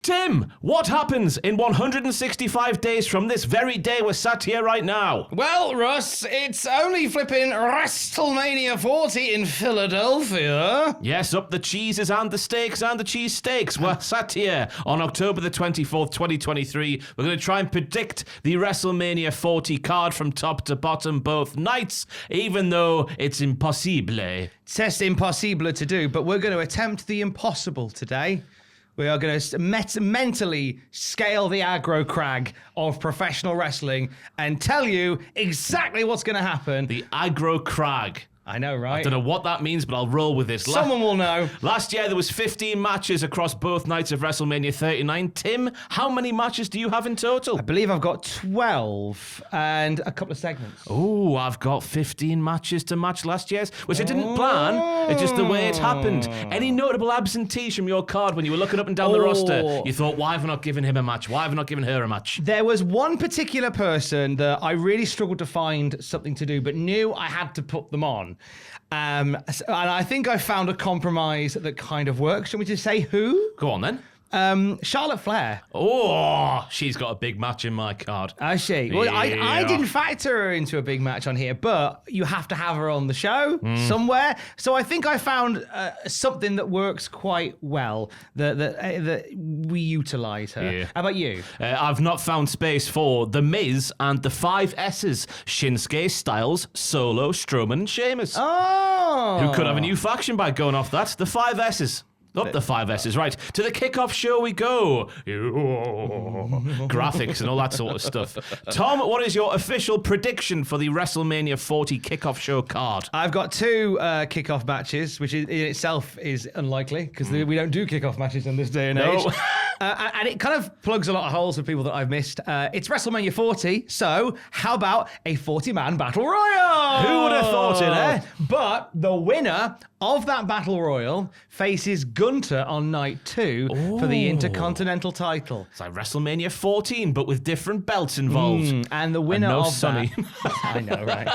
Tim, what happens in 165 days from this very day we're sat here right now? Well, Russ, it's only flipping WrestleMania 40 in Philadelphia. Yes, up the cheeses and the steaks and the cheese steaks. We're sat here on October the 24th, 2023. We're going to try and predict the WrestleMania 40 card from top to bottom both nights, even though it's impossible. It's impossible to do, but we're going to attempt the impossible today. We are going to mentally scale the aggro crag of professional wrestling and tell you exactly what's going to happen. The aggro crag. I know, right? I don't know what that means, but I'll roll with this. Someone will know. Last year, there was 15 matches across both nights of WrestleMania 39. Tim, how many matches do you have in total? I believe I've got 12 and a couple of segments. Oh, I've got 15 matches to match last year's, which I didn't plan. It's just the way it happened. Any notable absentees from your card when you were looking up and down the roster? You thought, why have I not given him a match? Why have I not given her a match? There was one particular person that I really struggled to find something to do, but knew I had to put them on. And I think I found a compromise that kind of works. Shall we just say who? Go on then. Charlotte Flair. Oh, she's got a big match in my card. Has she? Well, Yeah. I didn't factor her into a big match on here, but you have to have her on the show somewhere. So I think I found something that works quite well, that we utilize her. Yeah. How about you? I've not found space for The Miz and the 5 S's. Shinsuke, Styles, Solo, Strowman, and Sheamus. Oh! Who could have a new faction by going off that? The 5 S's. Up the 5 S's, right. To the kickoff show we go. Graphics and all that sort of stuff. Tom, what is your official prediction for the WrestleMania 40 kickoff show card? I've got 2 kickoff matches, which in itself is unlikely because we don't do kickoff matches in this day and age. And it kind of plugs a lot of holes for people that I've missed. It's WrestleMania 40, so how about a 40-man battle royal? Who would have thought it, eh? But the winner of that battle royal faces Gunter on night 2 for the Intercontinental title. It's like WrestleMania 14, but with different belts involved. And the winner no of Sonny. that... I know, right?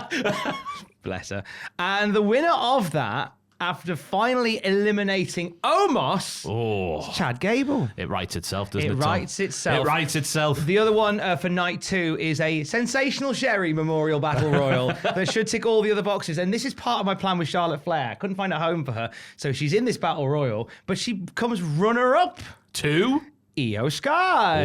Bless her. And the winner of that, after finally eliminating Omos, is Chad Gable. It writes itself, doesn't it, It Tom? writes itself. It writes itself. The other one for night 2 is a Sensational Sherry Memorial Battle Royal that should tick all the other boxes. And this is part of my plan with Charlotte Flair. I couldn't find a home for her. So she's in this Battle Royal, but she comes runner-up. 2? Io Sky.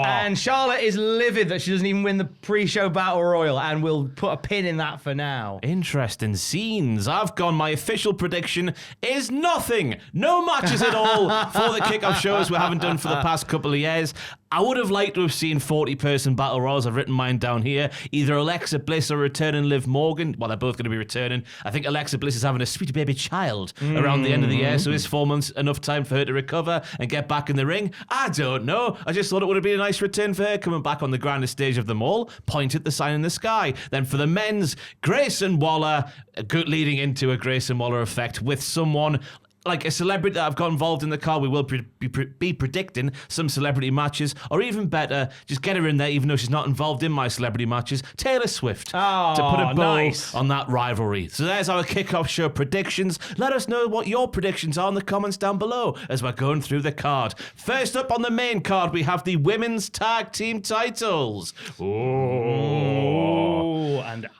And Charlotte is livid that she doesn't even win the pre-show Battle Royal, and we'll put a pin in that for now. Interesting scenes. I've gone. My official prediction is nothing. No matches at all for the kickoff shows we haven't done for the past couple of years. I would have liked to have seen 40-person battle royals. I've written mine down here. Either Alexa Bliss or returning Liv Morgan. Well, they're both going to be returning. I think Alexa Bliss is having a sweet baby child around the end of the year, so is 4 months enough time for her to recover and get back in the ring? I don't know. I just thought it would have been a nice return for her coming back on the grandest stage of them all. Point at the sign in the sky. Then for the men's, Grayson Waller, leading into a Grayson Waller effect with someone like a celebrity that I've got involved in the card. We will be predicting some celebrity matches, or even better, just get her in there even though she's not involved in my celebrity matches. Taylor Swift, to put a bow on that rivalry. So there's our kickoff show predictions. Let us know what your predictions are in the comments down below as we're going through the card. First up on the main card, we have the women's tag team titles.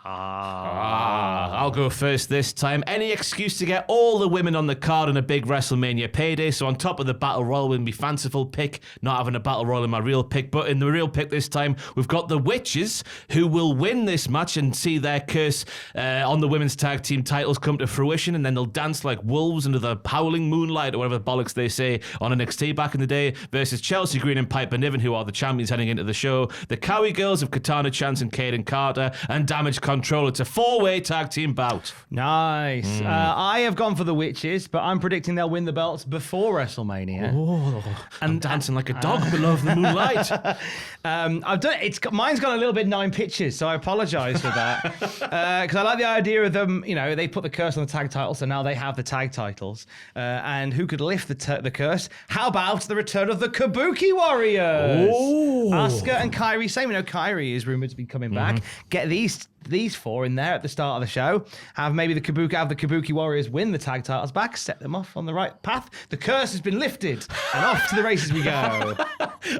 I'll go first this time. Any excuse to get all the women on the card in a big WrestleMania payday. So on top of the Battle Royal with my fanciful pick, not having a Battle Royal in my real pick, but in the real pick this time, we've got the Witches, who will win this match and see their curse on the women's tag team titles come to fruition, and then they'll dance like wolves under the howling moonlight, or whatever bollocks they say on NXT back in the day, versus Chelsea Green and Piper Niven, who are the champions heading into the show. The Cowie Girls of Katana Chance and Kaden Carter, and Damage Control. It's a 4-way tag team bout. Nice. I have gone for the Witches, but I'm predicting they'll win the belts before WrestleMania. I'm dancing like a dog below the moonlight. I've done it. Mine's gone a little bit 9 pitches, so I apologise for that. Because I like the idea of them. You know, they put the curse on the tag titles, so now they have the tag titles. And who could lift the curse? How about the return of the Kabuki Warriors? Asuka and Kairi Sane. We know Kairi is rumored to be coming back. Get these these four in there at the start of the show. Have the Kabuki Warriors win the tag titles back, set them off on the right path. The curse has been lifted, and off to the races we go.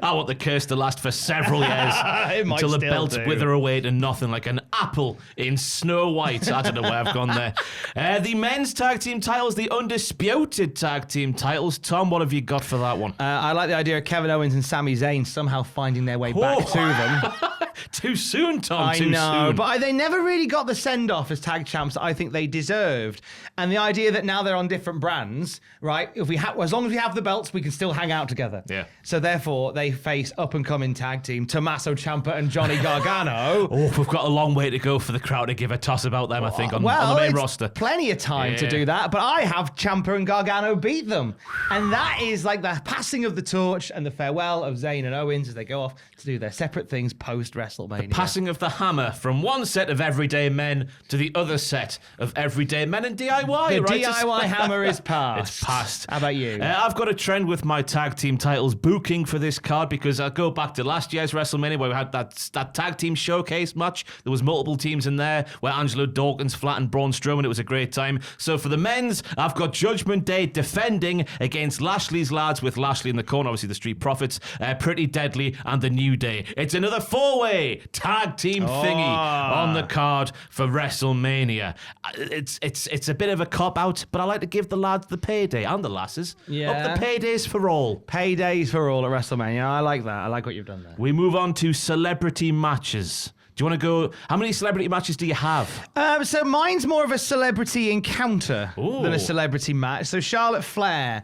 I want the curse to last for several years until the belts wither away to nothing like an apple in Snow White. I don't know where I've gone there. The men's tag team titles, the Undisputed tag team titles. Tom, what have you got for that one? I like the idea of Kevin Owens and Sami Zayn somehow finding their way back to them. Too soon, Tom. I know, but they never really got the send-off as tag champs that I think they deserved. And the idea that now they're on different brands, right? As long as we have the belts, we can still hang out together. Yeah. So therefore, they face up-and-coming tag team Tommaso Ciampa and Johnny Gargano. We've got a long way to go for the crowd to give a toss about them, I think, on the main roster. Plenty of time to do that, but I have Ciampa and Gargano beat them. And that is like the passing of the torch and the farewell of Zayn and Owens as they go off to do their separate things post-WrestleMania. The passing of the hammer from one set of everyday men to the other set of everyday men in DIY. The right? DIY hammer is passed. It's passed. How about you? I've got a trend with my tag team titles booking for this card because I go back to last year's WrestleMania where we had that tag team showcase match. There was multiple teams in there where Angelo Dawkins flattened Braun Strowman. It was a great time. So for the men's, I've got Judgment Day defending against Lashley's lads with Lashley in the corner, obviously the Street Profits, Pretty Deadly and the New Day. It's another four-way tag team thingy on the card for WrestleMania. It's a bit of a cop-out, but I like to give the lads the payday and the lasses. Yeah. Up the paydays for all. Paydays for all at WrestleMania. I like that. I like what you've done there. We move on to celebrity matches. Do you want to go? How many celebrity matches do you have? So mine's more of a celebrity encounter than a celebrity match. So Charlotte Flair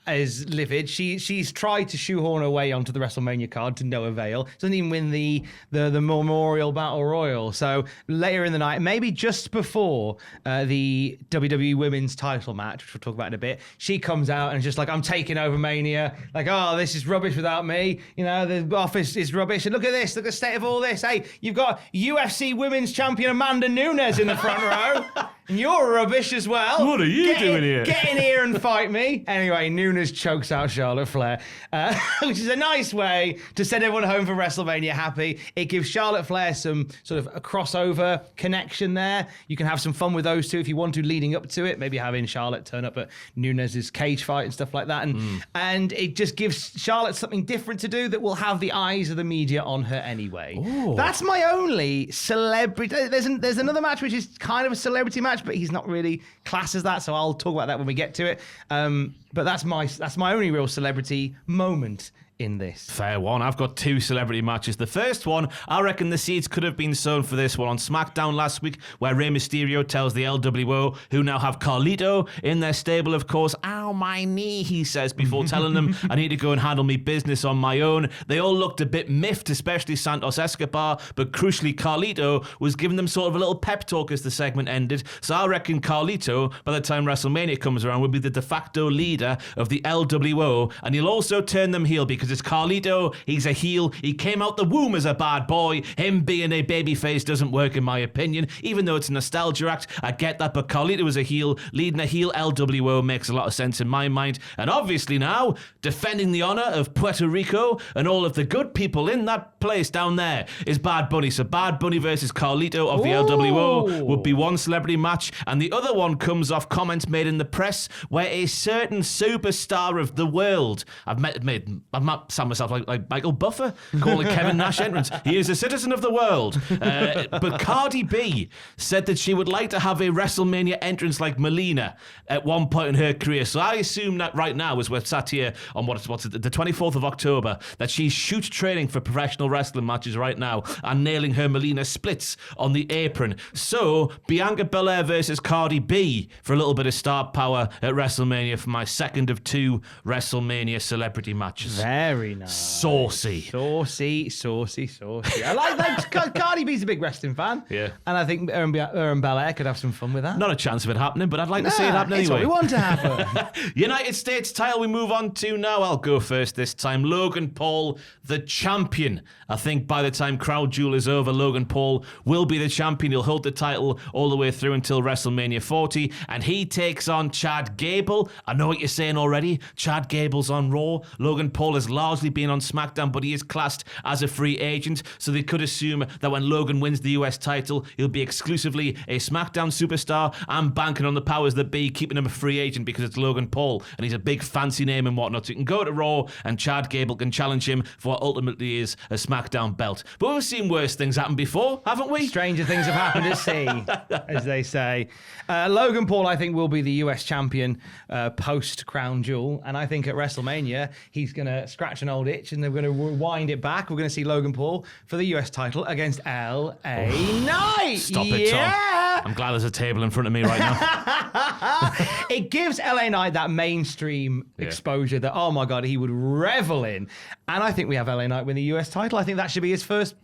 is livid. She's tried to shoehorn her way onto the WrestleMania card to no avail. Doesn't even win the Memorial Battle Royal. So later in the night, maybe just before the WWE Women's title match, which we'll talk about in a bit, she comes out and is just like, I'm taking over Mania. Like, oh, this is rubbish without me. You know, the office is rubbish. And look at this. Look at the state of all this. Hey, you've got UFC Women's Champion Amanda Nunes in the front row. And you're rubbish as well. What are you doing here? Get in here and fight me. Anyway, Nunes chokes out Charlotte Flair, which is a nice way to send everyone home for WrestleMania happy. It gives Charlotte Flair some sort of a crossover connection there. You can have some fun with those two if you want to leading up to it. Maybe having Charlotte turn up at Nunes' cage fight and stuff like that. And it just gives Charlotte something different to do that will have the eyes of the media on her anyway. Ooh. That's my only celebrity. There's another match which is kind of a celebrity match, but he's not really classed as that, so I'll talk about that when we get to it. But that's my only real celebrity moment in this. Fair one. I've got two celebrity matches. The first one, I reckon the seeds could have been sown for this one on SmackDown last week, where Rey Mysterio tells the LWO, who now have Carlito in their stable, of course, ow, my knee, he says, before telling them, I need to go and handle me business on my own. They all looked a bit miffed, especially Santos Escobar, but crucially, Carlito was giving them sort of a little pep talk as the segment ended. So I reckon Carlito, by the time WrestleMania comes around, will be the de facto leader of the LWO, and he'll also turn them heel because it's Carlito. He's a heel. He came out the womb as a bad boy. Him being a babyface doesn't work in my opinion, even though it's a nostalgia act. I get that, but Carlito is a heel. Leading a heel LWO makes a lot of sense in my mind. And obviously now, defending the honor of Puerto Rico and all of the good people in that place down there is Bad Bunny. So Bad Bunny versus Carlito of the LWO would be one celebrity match, and the other one comes off comments made in the press where a certain superstar of the world, I've not sound myself like Michael Buffer calling Kevin Nash entrance. He is a citizen of the world. But Cardi B said that she would like to have a WrestleMania entrance like Melina at one point in her career. So I assume that right now, as we're sat here on the 24th of October, that she's shoot training for professional wrestling matches right now and nailing her Melina splits on the apron. So Bianca Belair versus Cardi B for a little bit of star power at WrestleMania for my second of two WrestleMania celebrity matches. Very nice. Saucy. I like Cardi B's a big wrestling fan. Yeah. And I think her and Belair could have some fun with that. Not a chance of it happening, but I'd like to see it happen anyway. It's what we want to happen. United States title we move on to now. I'll go first this time. Logan Paul, the champion. I think by the time Crowd Jewel is over, Logan Paul will be the champion. He'll hold the title all the way through until WrestleMania 40, and he takes on Chad Gable. I know what you're saying already. Chad Gable's on Raw. Logan Paul has largely been on SmackDown, but he is classed as a free agent, so they could assume that when Logan wins the US title, he'll be exclusively a SmackDown superstar. I'm banking on the powers that be keeping him a free agent because it's Logan Paul, and he's a big fancy name and whatnot. So he can go to Raw, and Chad Gable can challenge him for what ultimately is a SmackDown belt. But we've seen worse things happen before, haven't we? Stranger things have happened at sea, as they say. Logan Paul, I think, will be the US champion post-Crown Jewel. And I think at WrestleMania, he's going to scratch an old itch and they're going to wind it back. We're going to see Logan Paul for the US title against LA Knight. Stop it, Tom. I'm glad there's a table in front of me right now. It gives LA Knight that mainstream exposure that, oh my God, he would revel in. And I think we have LA Knight win the US title. I think that should be his first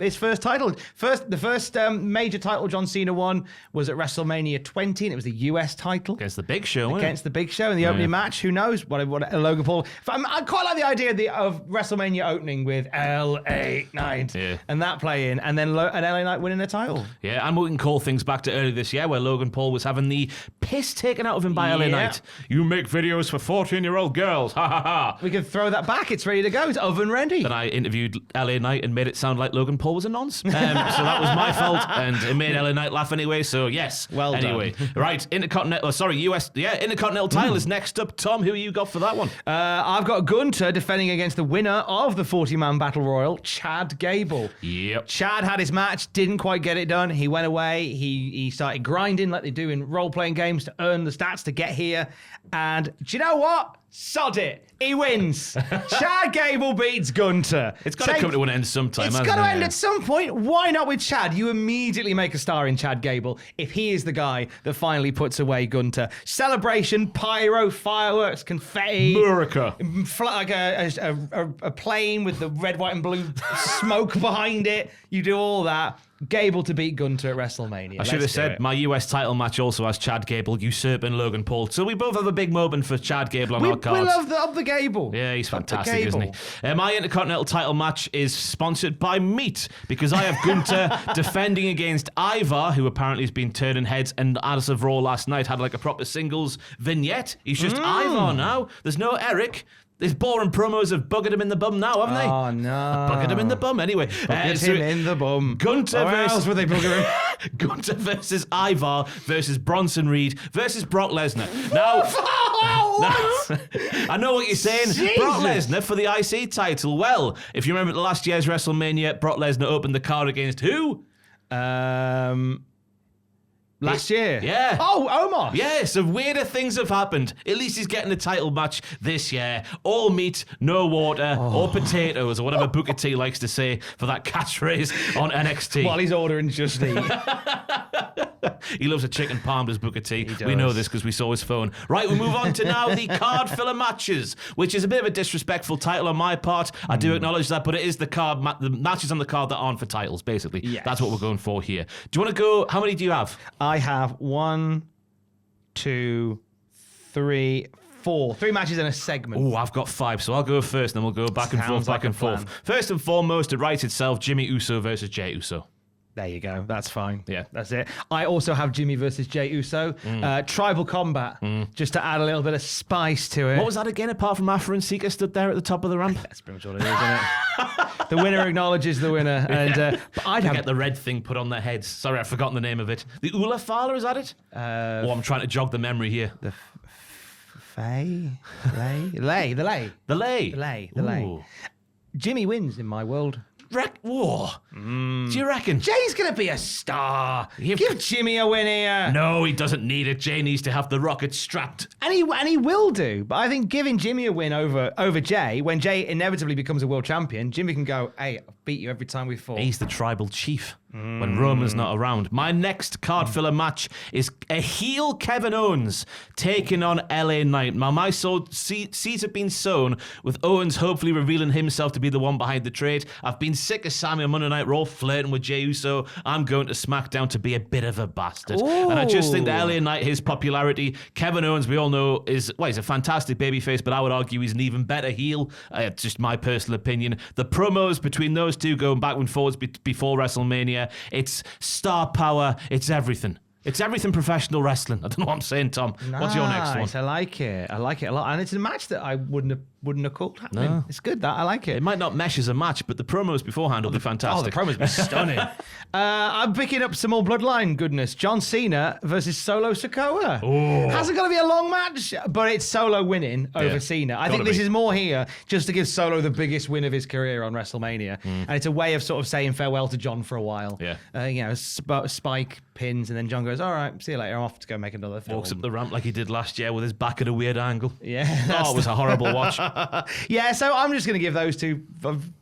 title. The first major title John Cena won was at WrestleMania 20, and it was the US title. Against the Big Show, Against the Big Show in the opening match. Who knows what Logan Paul... I quite like the idea of WrestleMania opening with LA Knight and that playing, and then LA Knight winning the title. Yeah, and we can call things back to earlier this year where Logan Paul was having the piss taken out of him by LA Knight. You make videos for 14-year-old girls. Ha ha ha. We can throw that back. It's ready to go. It's oven ready. Then I interviewed LA Knight and made it sound like Logan Paul was a nonce. So that was my fault, and it made LA Knight laugh anyway, so yes. Well done. Anyway, right, Intercontinental title is next up. Tom, who you got for that one? I've got Gunter defending against the winner of the 40-man Battle Royal, Chad Gable. Yep. Chad had his match, didn't quite get it done. He went away. He started grinding like they do in role-playing games to earn the stats to get here. And do you know what? Sod it. He wins. Chad Gable beats Gunter. It's got to come to an end sometime, It's got to end at some point. Why not with Chad? You immediately make a star in Chad Gable if he is the guy that finally puts away Gunter. Celebration, pyro, fireworks, confetti. America. Like a plane with the red, white, and blue smoke behind it. You do all that. Gable to beat Gunter at WrestleMania. I should have said my US title match also has Chad Gable usurping Logan Paul. So we both have a big moment for Chad Gable on our cards. We love the Gable. Yeah, he's fantastic, isn't he? My Intercontinental title match is sponsored by Meat because I have Gunter defending against Ivar, who apparently has been turning heads, and as of Raw last night had like a proper singles vignette. He's just Ivar now. There's no Eric. These boring promos have buggered him in the bum now, haven't they? Oh, no. Buggered him in the bum. Anyway. Buggered him in the bum. Gunter Where else would they bugger him? Gunter versus Ivar versus Bronson Reed versus Brock Lesnar. Now, I know what you're saying. Jesus. Brock Lesnar for the IC title. Well, if you remember the last year's WrestleMania, Brock Lesnar opened the card against who? Last year. Yeah. Oh, Omos. Yeah, so weirder things have happened. At least he's getting a title match this year. All meat, no water, or potatoes, or whatever Booker T likes to say for that catchphrase on NXT. While he's ordering Just Eat. He loves a chicken palm, does Booker T. He We know does. this because we saw his phone. Right, we move on to now the card filler matches, which is a bit of a disrespectful title on my part. I do acknowledge that, but it is the matches on the card that aren't for titles, basically. Yes. That's what we're going for here. Do you want to go? How many do you have? I have 1, 2, 3, 4. 3 matches in a segment. Oh, I've got 5, so I'll go first, and then we'll go back and forth, Sounds like back and a plan. forth. First and foremost, it writes itself, Jimmy Uso versus Jey Uso. There you go. That's fine. Yeah. That's it. I also have Jimmy versus Jey Uso. Tribal combat, just to add a little bit of spice to it. What was that again, apart from Afra and Sika stood there at the top of the ramp? That's pretty much what it is, isn't it? The winner acknowledges the winner. And but I'd They have get the red thing put on their heads. Sorry, I've forgotten the name of it. The Ula Fala, is that it? I'm trying to jog the memory here. the lay. Ooh. Jimmy wins in my world. Whoa. Do you reckon? Jay's gonna be a star. Give Jimmy a win here. No, he doesn't need it. Jay needs to have the rocket strapped. And he will do. But I think giving Jimmy a win over Jay, when Jay inevitably becomes a world champion, Jimmy can go, hey, I've beat you every time we fought. He's the tribal chief when Roman's not around. My next card filler match is a heel Kevin Owens taking on LA Knight. Now, my seeds have been sown with Owens hopefully revealing himself to be the one behind the trade. I've been sick of Sammy on Monday Night Raw flirting with Jey Uso. I'm going to SmackDown to be a bit of a bastard. Ooh. And I just think that LA Knight, his popularity, Kevin Owens, we all know, he's a fantastic babyface, but I would argue he's an even better heel. It's just my personal opinion. The promos between those two going back and forwards before WrestleMania, it's star power, it's everything. It's everything professional wrestling. I don't know what I'm saying, Tom. What's your next one? I like it. I like it a lot. And it's a match that I wouldn't have wouldn't have called happening. No. It's good. That I like it. It might not mesh as a match, but the promos beforehand will be fantastic. Oh, the promos were stunning. I'm picking up some more Bloodline goodness. John Cena versus Solo Sikoa. Hasn't got to be a long match, but it's Solo winning over Cena. I think this is more here just to give Solo the biggest win of his career on WrestleMania. And it's a way of sort of saying farewell to John for a while. Yeah. Spike pins, and then John goes, all right, see you later. I'm off to go make another film. Walks up the ramp like he did last year with his back at a weird angle. Yeah. Oh, it was a horrible watch. Yeah, so I'm just going to give those two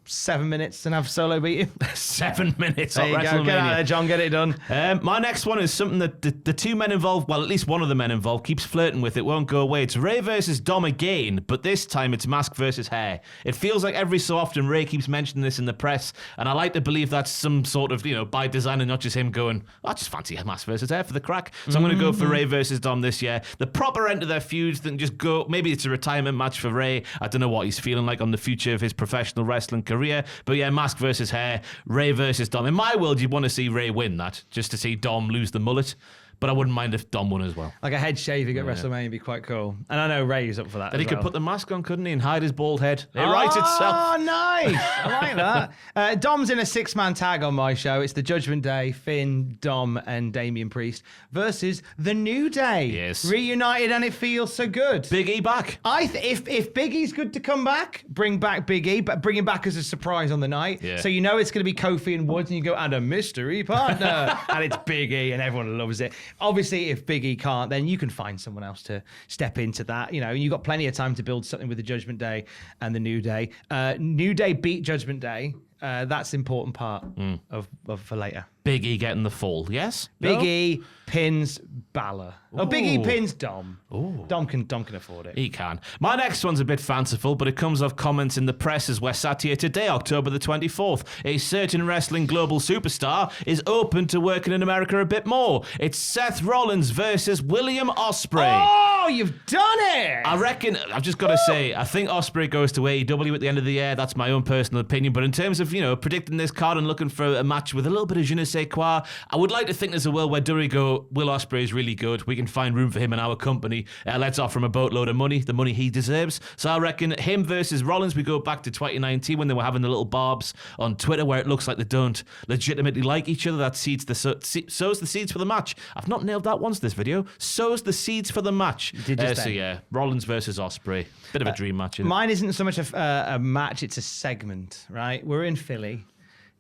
7 minutes and have Solo beat him. 7 minutes There on you WrestleMania. go. Get out there, John. Get it done. My next one is something that the two men involved, well, at least one of the men involved, keeps flirting with. It won't go away. It's Ray versus Dom again, but this time it's mask versus hair. It feels like every so often Ray keeps mentioning this in the press, and I like to believe that's some sort of, by design and not just him going, I just fancy mask versus hair for the crack. So I'm going to go for Ray versus Dom this year. The proper end of their feuds, then just go, maybe it's a retirement match for Ray. I don't know what he's feeling like on the future of his professional wrestling career, but yeah, mask versus hair, Ray versus Dom. In my world, you'd want to see Ray win that, just to see Dom lose the mullet. But I wouldn't mind if Dom won as well. Like a head shaving at WrestleMania would be quite cool. And I know Ray's up for that. Then he could put the mask on, couldn't he, and hide his bald head. It writes itself. Oh, nice. I like that. Dom's in a 6-man tag on my show. It's the Judgment Day, Finn, Dom, and Damian Priest versus the New Day. Yes. Reunited, and it feels so good. Big E back. If Big E's good to come back, bring back Big E, but bring him back as a surprise on the night. Yeah. So you know it's going to be Kofi and Woods, and you go, and a mystery partner. And it's Big E, and everyone loves it. Obviously, if Big E can't, then you can find someone else to step into that. You've got plenty of time to build something with the Judgment Day and the New Day. New Day beat Judgment Day. That's the important part of for later. Big E getting the fall, yes? Big No? E pins Balor. Oh, Big E Ooh. pins Dom. Ooh. Dom can afford it. He can. My next one's a bit fanciful, but it comes off comments in the press as we're sat here today, October the 24th. A certain wrestling global superstar is open to working in America a bit more. It's Seth Rollins versus William Ospreay. Oh, you've done it! I reckon, I've just got to say, I think Ospreay goes to AEW at the end of the year. That's my own personal opinion. But in terms of, predicting this card and looking for a match with a little bit of je ne sais quoi, I would like to think there's a world where WWE go, Will Ospreay is really good. We can find room for him in our company. Let's offer him a boatload of money, the money he deserves. So I reckon him versus Rollins, we go back to 2019 when they were having the little barbs on Twitter where it looks like they don't legitimately like each other. That sows the seeds for the match. I've not nailed that once this video. Sows the seeds for the match. Did just so yeah, Rollins versus Ospreay. Bit of a dream match. Isn't it? Mine isn't so much a match, it's a segment, right? We're in Philly.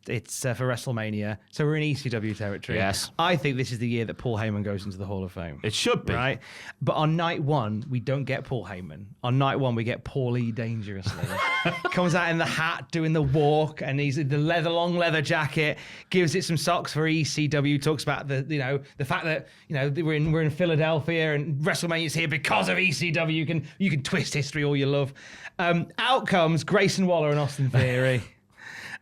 It's for WrestleMania, so we're in ECW territory. Yes. I think this is the year that Paul Heyman goes into the Hall of Fame. It should be. Right? But on night one, we don't get Paul Heyman. On night one, we get Paul E. Dangerously. Comes out in the hat, doing the walk, and he's in the long leather jacket, gives it some socks for ECW, talks about the fact that, we're in Philadelphia and WrestleMania's here because of ECW. You can twist history all you love. Out comes Grayson Waller and Austin Theory.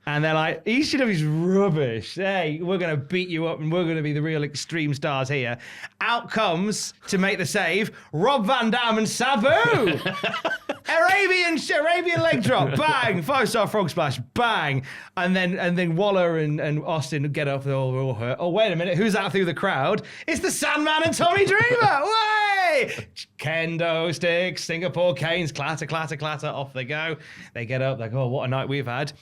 And they're like, ECW's rubbish. Hey, we're going to beat you up and we're going to be the real extreme stars here. Out comes, to make the save, Rob Van Dam and Sabu. Arabian leg drop, bang. 5-star frog splash, bang. And then Waller and Austin get up, they're all hurt. Oh, wait a minute, who's that through the crowd? It's the Sandman and Tommy Dreamer. Way! Kendo sticks, Singapore canes, clatter, clatter, clatter, off they go. They get up, they go, oh, what a night we've had.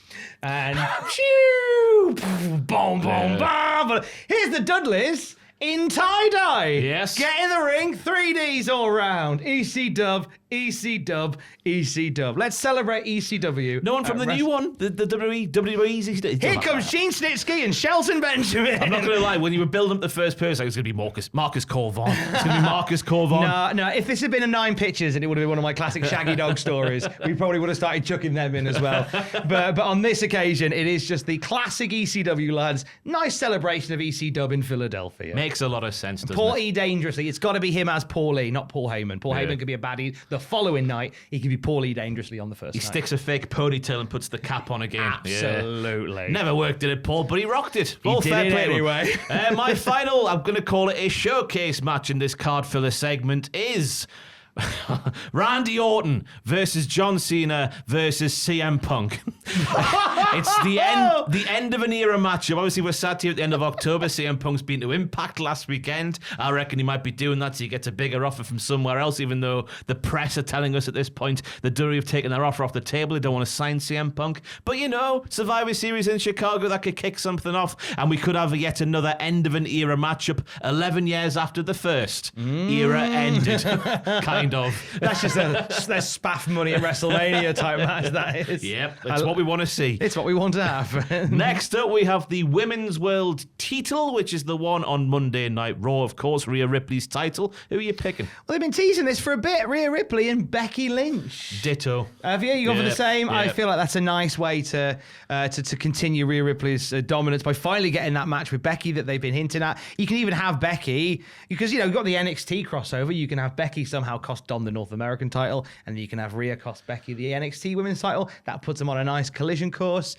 And phew, boom, boom, boom. But here's the Dudleys in tie-dye. Yes. Get in the ring, 3Ds all round. EC-dub, EC-dub, EC-dub. Let's celebrate ECW. No one from the new one, the WWE easy. Here comes Gene Snitsky and Shelton Benjamin. I'm not going to lie, when you were building up the first person, it's going to be Marcus Corvon. It's going to be Marcus Corvon. No, if this had been a 9 pictures and it would have been one of my classic Shaggy Dog stories, we probably would have started chucking them in as well. But on this occasion, it is just the classic ECW lads. Nice celebration of EC-dub in Philadelphia. Makes a lot of sense, doesn't Paul it? E. Dangerously. It's got to be him as Paul E., not Paul Heyman. Paul Heyman could be a baddie. The following night, he could be Paul E. Dangerously on the first night. He sticks a fake ponytail and puts the cap on again. Absolutely. Yeah. Never worked in it, Paul, but he rocked it. He did it anyway. My final, I'm going to call it a showcase match in this card filler segment, is Randy Orton versus John Cena versus CM Punk. It's the end of an era matchup. Obviously, we're sat here at the end of October. CM Punk's been to Impact last weekend. I reckon he might be doing that so he gets a bigger offer from somewhere else, even though the press are telling us at this point the WWE have taken their offer off the table. They don't want to sign CM Punk. But, Survivor Series in Chicago, that could kick something off, and we could have yet another end of an era matchup 11 years after the first era ended. Kind of. That's just their spaff money at WrestleMania type match, that is. Yep, it's what we want to see. It's what we want to have. Next up, we have the Women's World title, which is the one on Monday Night Raw, of course, Rhea Ripley's title. Who are you picking? Well, they've been teasing this for a bit. Rhea Ripley and Becky Lynch. Ditto. Have you? You gone for the same? Yep. I feel like that's a nice way to continue Rhea Ripley's dominance by finally getting that match with Becky that they've been hinting at. You can even have Becky, because, you've got the NXT crossover. You can have Becky somehow cost Dom the North American title, and you can have Rhea cost Becky the NXT Women's title. That puts them on a nice collision course.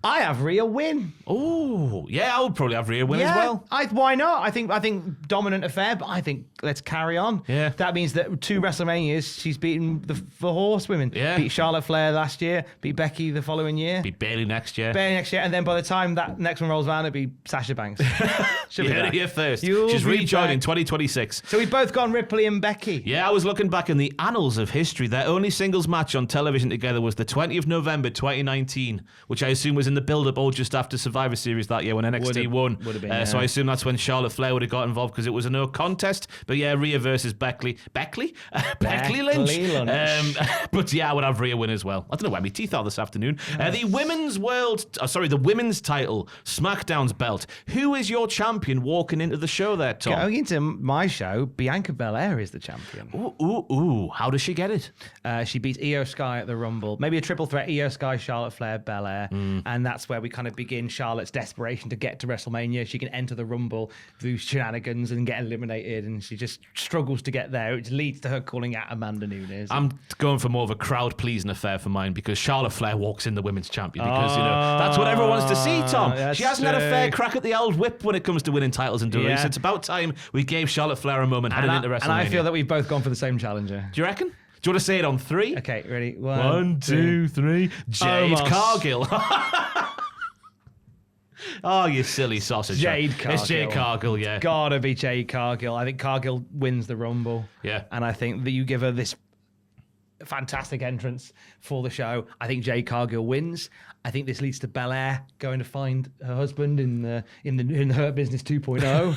I have Rhea win. Oh, yeah, I would probably have Rhea win as well. Why not? I think dominant affair, but I think let's carry on. Yeah. That means that 2 WrestleManias, she's beaten the horsewomen. Yeah. Beat Charlotte Flair last year, beat Becky the following year. Beat Bayley next year. And then by the time that next one rolls around, it'll be Sasha Banks. You heard it here first. She's rejoining 2026. So we've both gone Ripley and Becky. Yeah, I was looking back in the annals of history. Their only singles match on television together was the 20th of November 2019, which I assume was in the build-up all just after Survivor Series that year when NXT won. Would have been, So I assume that's when Charlotte Flair would have got involved because it was a no contest. But yeah, Rhea versus Becky Lynch. But yeah, I would have Rhea win as well. I don't know where my teeth are this afternoon. The the women's title, SmackDown's belt. Who is your champion walking into the show there, Tom? Going into my show, Bianca Belair is the champion. Ooh. How does she get it? She beats Io Sky at the Rumble. Maybe a triple threat, Io Sky, Charlotte Flair, Belair. And that's where we kind of begin Charlotte's desperation to get to WrestleMania. She can enter the Rumble through shenanigans and get eliminated, and she just struggles to get there, which leads to her calling out Amanda Nunes. I'm going for more of a crowd-pleasing affair for mine because Charlotte Flair walks in the women's champion because, that's what everyone wants to see, Tom. She hasn't had a fair crack at the old whip when it comes to winning titles and doing it. So it's about time we gave Charlotte Flair a moment heading into WrestleMania. And I feel that we've both gone for the same challenger. Do you reckon? Do you want to say it on 3? Okay, ready? 1, 2, 3. Jade Cargill. Oh, you silly sausage. Jade Cargill. It's Jade Cargill, yeah. Gotta be Jade Cargill. I think Cargill wins the Rumble. Yeah. And I think that you give her this fantastic entrance for the show. I think Jade Cargill wins. I think this leads to Belair going to find her husband in Hurt Business 2.0.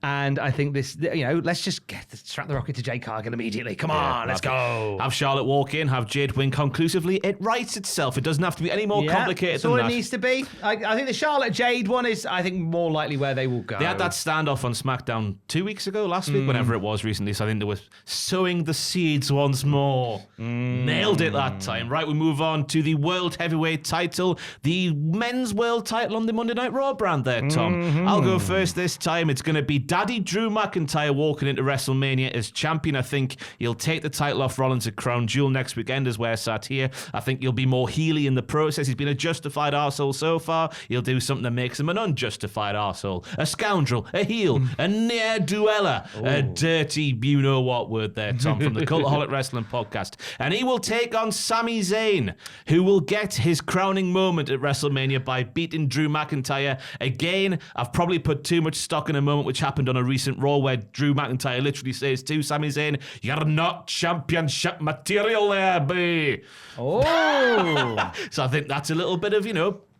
And I think this, let's just strap the rocket to Jade Cargill immediately. Come on, let's go. Have Charlotte walk in, have Jade win conclusively. It writes itself. It doesn't have to be any more complicated than that. That's all it needs to be. I think the Charlotte Jade one is, more likely where they will go. They had that standoff on SmackDown 2 weeks ago, last week, whenever it was recently. So I think they were sowing the seeds once more. Nailed it that time. Right, we move on to the World Heavyweight title, the Men's World title on the Monday Night Raw brand there, Tom. I'll go first this time. It's going to be Daddy Drew McIntyre walking into WrestleMania as champion. I think he'll take the title off Rollins at Crown Jewel next weekend as we're sat here. I think he'll be more heely in the process. He's been a justified arsehole so far. He'll do something that makes him an unjustified arsehole. A scoundrel, a heel, a ne'er-do-weller, a dirty you-know-what word there, Tom, from the Cultaholic Wrestling Podcast. And he will take on Sami Zayn, who will get his crowning moment at WrestleMania by beating Drew McIntyre. Again, I've probably put too much stock in a moment which happened on a recent Raw where Drew McIntyre literally says to Sami Zayn, "You're not championship material there, boy." Oh. So I think that's a little bit of,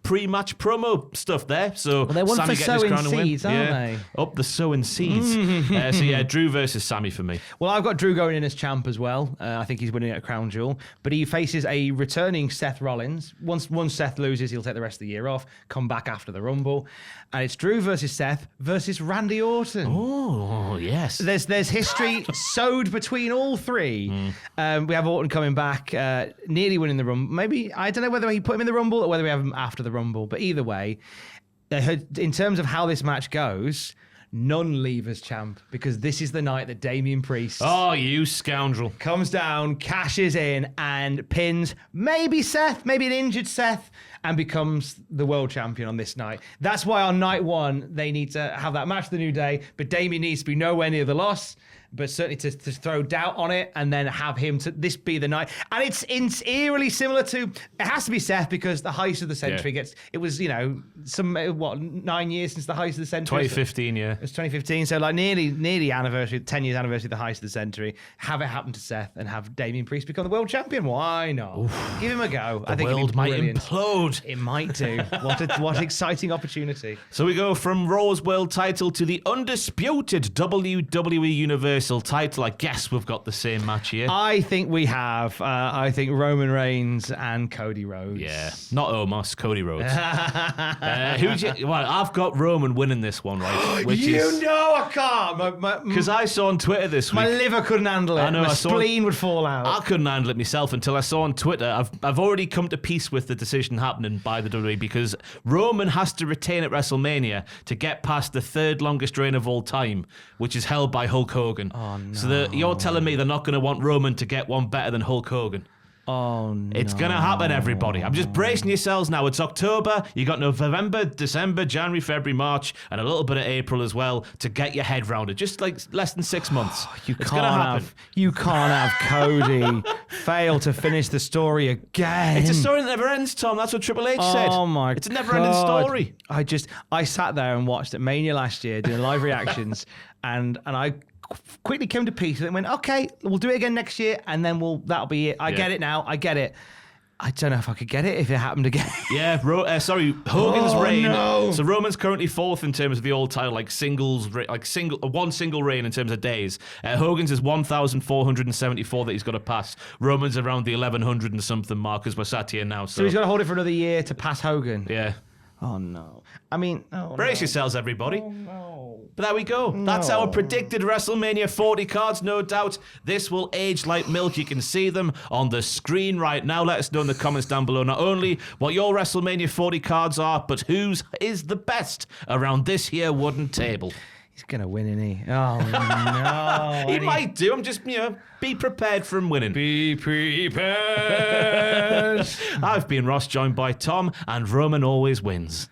pre-match promo stuff there. So they want Sammy for getting his sowing crown and win. seeds, aren't they? Up the sowing seeds. So yeah, Drew versus Sammy for me. Well, I've got Drew going in as champ as well. I think he's winning at a Crown Jewel. But he faces a returning Seth Rollins. Once Seth loses, he'll take the rest of the year off, come back after the Rumble. And it's Drew versus Seth versus Randy Orton. Oh, yes. There's history sowed between all three. We have Orton coming back, nearly winning the Rumble. Maybe, I don't know whether he put him in the Rumble or whether we have him after the Rumble. But either way, in terms of how this match goes, none leave as champ, because this is the night that Damian Priest, oh, you scoundrel, comes down, cashes in, and pins maybe Seth, maybe an injured Seth, and becomes the world champion on this night. That's why on night one, they need to have that match the New Day, but Damien needs to be nowhere near the loss, but certainly to throw doubt on it and then have him to this be the night. And it's eerily similar to, it has to be Seth because the heist of the century it was, 9 years since the heist of the century? 2015, yeah. It was 2015, so like nearly anniversary, 10 years anniversary of the heist of the century. Have it happen to Seth and have Damien Priest become the world champion. Why not? Oof. Give him a go. I think the world might implode. It might do. What exciting opportunity. So we go from Raw's world title to the undisputed WWE Universal title. I guess we've got the same match here. I think we have. I think Roman Reigns and Cody Rhodes. Yeah, not Omos, Cody Rhodes. I've got Roman winning this one, right? I can't. Because I saw on Twitter this week. My liver couldn't handle it. My spleen would fall out. I couldn't handle it myself until I saw on Twitter. I've already come to peace with the decision happening by the WWE because Roman has to retain at WrestleMania to get past the third longest reign of all time, which is held by Hulk Hogan. Oh, no. So you're telling me they're not going to want Roman to get one better than Hulk Hogan? Oh, no. It's going to happen, everybody. I'm just bracing yourselves now. It's October. You got November, December, January, February, March, and a little bit of April as well to get your head round it. Just like less than 6 months. It's going to happen. You can't have Cody fail to finish the story again. It's a story that never ends, Tom. That's what Triple H said. Oh, my God. It's a never-ending story. I sat there and watched at Mania last year doing live reactions, and I quickly came to peace and went, okay, we'll do it again next year, and then that'll be it. I get it now. I get it. I don't know if I could get it if it happened again. Yeah, Hogan's reign. No. So Roman's currently fourth in terms of the old title, one single reign in terms of days. Hogan's is 1,474 that he's got to pass. Roman's around the 1,100 and something mark as we're sat here now. So he's got to hold it for another year to pass Hogan. Yeah. Oh, no. I mean, brace yourselves, everybody. Oh, no. But there we go. No. That's our predicted WrestleMania 40 cards, no doubt. This will age like milk. You can see them on the screen right now. Let us know in the comments down below not only what your WrestleMania 40 cards are, but whose is the best around this here wooden table. He's going to win, isn't he? Oh, no. He might do. I'm just, be prepared for him winning. Be prepared. I've been Ross, joined by Tom, and Roman always wins.